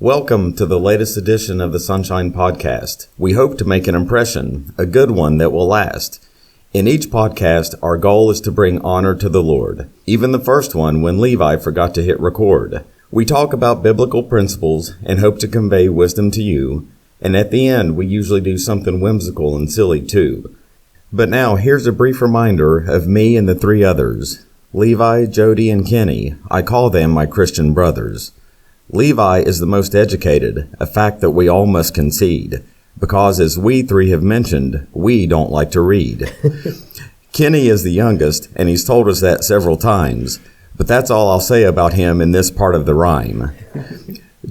Welcome to the latest edition of the Sunshine Podcast. We hope to make an impression, a good one that will last. In each podcast, our goal is to bring honor to the Lord. Even the first one when Levi forgot to hit record. We talk about biblical principles and hope to convey wisdom to you. And at the end, we usually do something whimsical and silly too. But now, here's a brief reminder of me and the three others. Levi, Jody, and Kenny. I call them my Christian brothers. Levi is the most educated, a fact that we all must concede, because as we three have mentioned, we don't like to read. Kenny is the youngest, and he's told us that several times, but that's all I'll say about him in this part of the rhyme.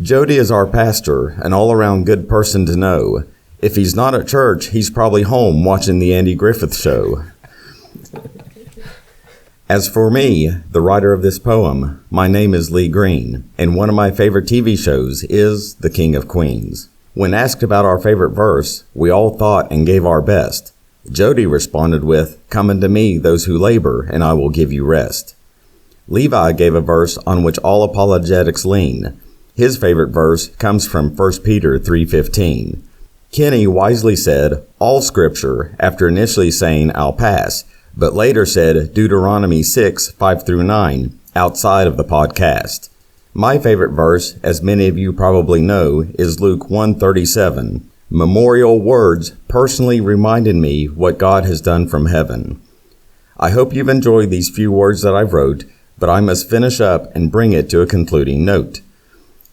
Jody is our pastor, an all-around good person to know. If he's not at church, he's probably home watching the Andy Griffith Show. As for me, the writer of this poem, my name is Lee Green, and one of my favorite TV shows is The King of Queens. When asked about our favorite verse, we all thought and gave our best. Jody responded with, "Come unto me, those who labor, and I will give you rest." Levi gave a verse on which all apologetics lean. His favorite verse comes from 1 Peter 3:15. Kenny wisely said, all scripture, after initially saying, I'll pass, but later said Deuteronomy 6:5-9, outside of the podcast. My favorite verse, as many of you probably know, is Luke 1:37. Memorial words personally reminded me what God has done from heaven. I hope you've enjoyed these few words that I've wrote, but I must finish up and bring it to a concluding note.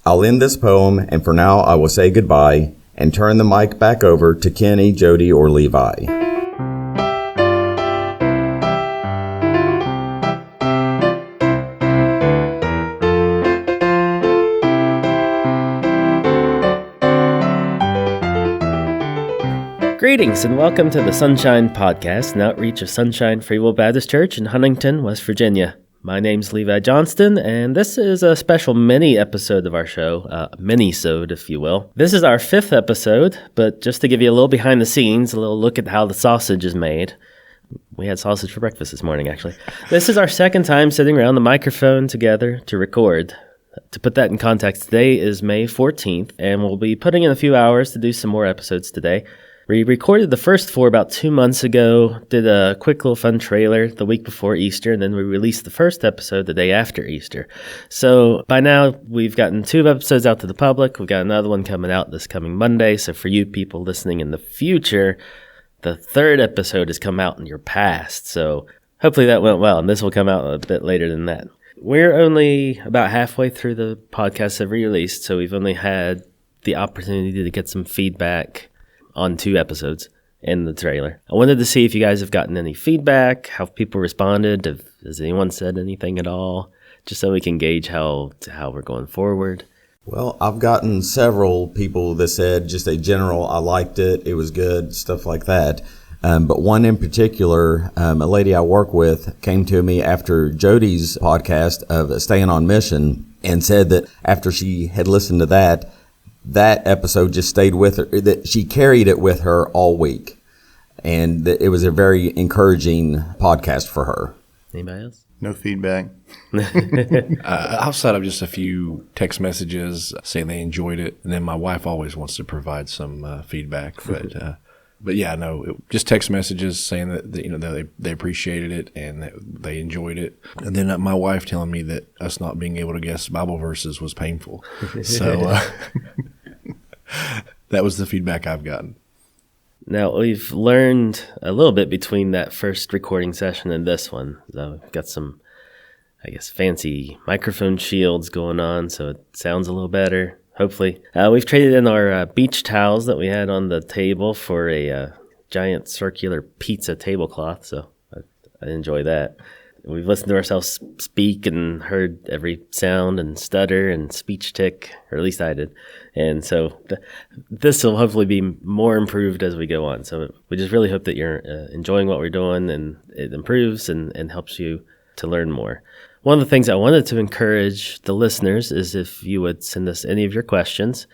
I'll end this poem, and for now I will say goodbye and turn the mic back over to Kenny, Jody, or Levi. Greetings and welcome to the Sunshine Podcast, an outreach of Sunshine Free Will Baptist Church in Huntington, West Virginia. My name's Levi Johnston, and this is a special mini-episode of our show, mini-sode, if you will. This is our 5th episode, but just to give you a little behind the scenes, a little look at how the sausage is made. We had sausage for breakfast this morning, actually. This is our 2nd time sitting around the microphone together to record. To put that in context, today is May 14th, and we'll be putting in a few hours to do some more episodes today. We recorded the first 4 about 2 months ago, did a quick little fun trailer the week before Easter, and then we released the first episode the day after Easter. So by now, we've gotten 2 episodes out to the public. We've got another one coming out this coming Monday. So for you people listening in the future, the 3rd episode has come out in your past. So hopefully that went well, and this will come out a bit later than that. We're only about halfway through the podcast that we released, so we've only had the opportunity to get some feedback on 2 episodes in the trailer. I wanted to see if you guys have gotten any feedback, how people responded, has anyone said anything at all, just so we can gauge how we're going forward. Well, I've gotten several people that said just a general, I liked it, it was good, stuff like that. But one in particular, a lady I work with came to me after Jody's podcast of Staying on Mission and said that after she had listened to that episode just stayed with her, that she carried it with her all week. And that it was a very encouraging podcast for her. Anybody else? No feedback. Outside of just a few text messages saying they enjoyed it. And then my wife always wants to provide some feedback. But yeah, no, just text messages saying that they appreciated it and that they enjoyed it. And then my wife telling me that us not being able to guess Bible verses was painful. So that was the feedback I've gotten. Now, we've learned a little bit between that first recording session and this one. So we've got some, I guess, fancy microphone shields going on, so it sounds a little better, hopefully. We've traded in our beach towels that we had on the table for a giant circular pizza tablecloth, so I enjoy that. We've listened to ourselves speak and heard every sound and stutter and speech tick, or at least I did. And so this will hopefully be more improved as we go on. So we just really hope that you're enjoying what we're doing and it improves and helps you to learn more. One of the things I wanted to encourage the listeners is if you would send us any of your questions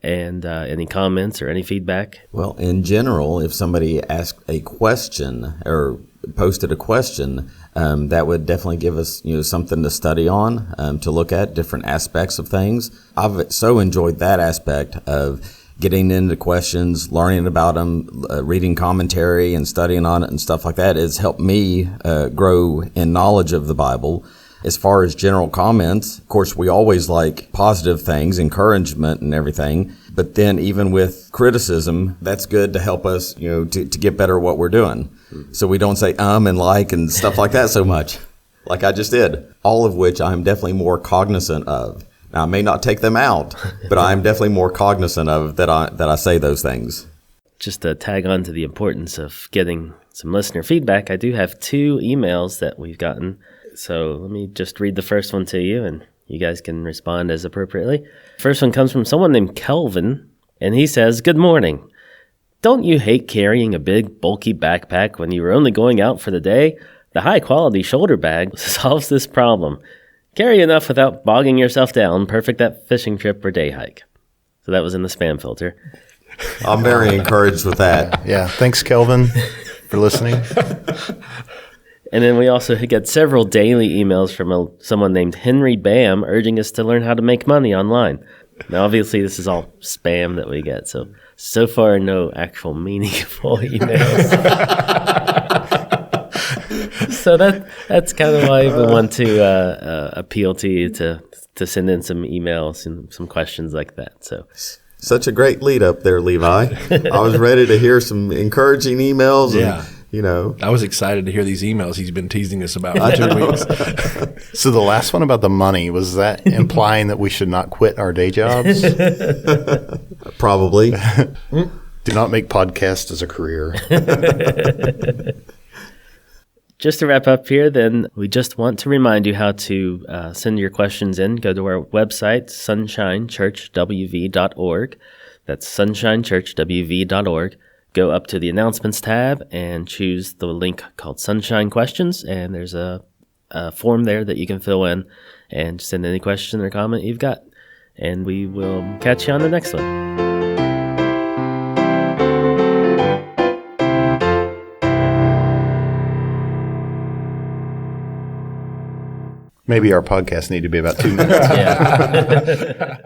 and any comments or any feedback. Well, in general, if somebody asked a question or posted a question, That would definitely give us, something to study on, to look at different aspects of things. I've so enjoyed that aspect of getting into questions, learning about them, reading commentary and studying on it and stuff like that. It's helped me grow in knowledge of the Bible. As far as general comments, of course, we always like positive things, encouragement and everything. But then even with criticism, that's good to help us, to get better at what we're doing. So we don't say and like and stuff like that so much, like I just did, all of which I'm definitely more cognizant of. Now, I may not take them out, but I'm definitely more cognizant of that I say those things. Just to tag on to the importance of getting some listener feedback, I do have 2 emails that we've gotten. So let me just read the first one to you, and you guys can respond as appropriately. First one comes from someone named Kelvin, and he says, "Good morning. Don't you hate carrying a big, bulky backpack when you are only going out for the day? The high-quality shoulder bag solves this problem. Carry enough without bogging yourself down. Perfect that fishing trip or day hike." So that was in the spam filter. I'm very encouraged with that. Yeah. Thanks, Kelvin, for listening. And then we also get several daily emails from someone named Henry Bam urging us to learn how to make money online. Now, obviously, this is all spam that we get. So far, no actual meaningful emails. So that's kind of why we want to appeal to you to send in some emails and some questions like that. So such a great lead up there, Levi. I was ready to hear some encouraging emails. Yeah. And, I was excited to hear these emails he's been teasing us about for 2 weeks. So the last one about the money, was that implying that we should not quit our day jobs? Probably. Do not make podcasts as a career. just to wrap up here, then, we just want to remind you how to send your questions in. Go to our website, sunshinechurchwv.org. That's sunshinechurchwv.org. Go up to the announcements tab and choose the link called Sunshine Questions, and there's a form there that you can fill in and send any question or comment you've got. And we will catch you on the next one. Maybe our podcast need to be about 2 minutes. Yeah.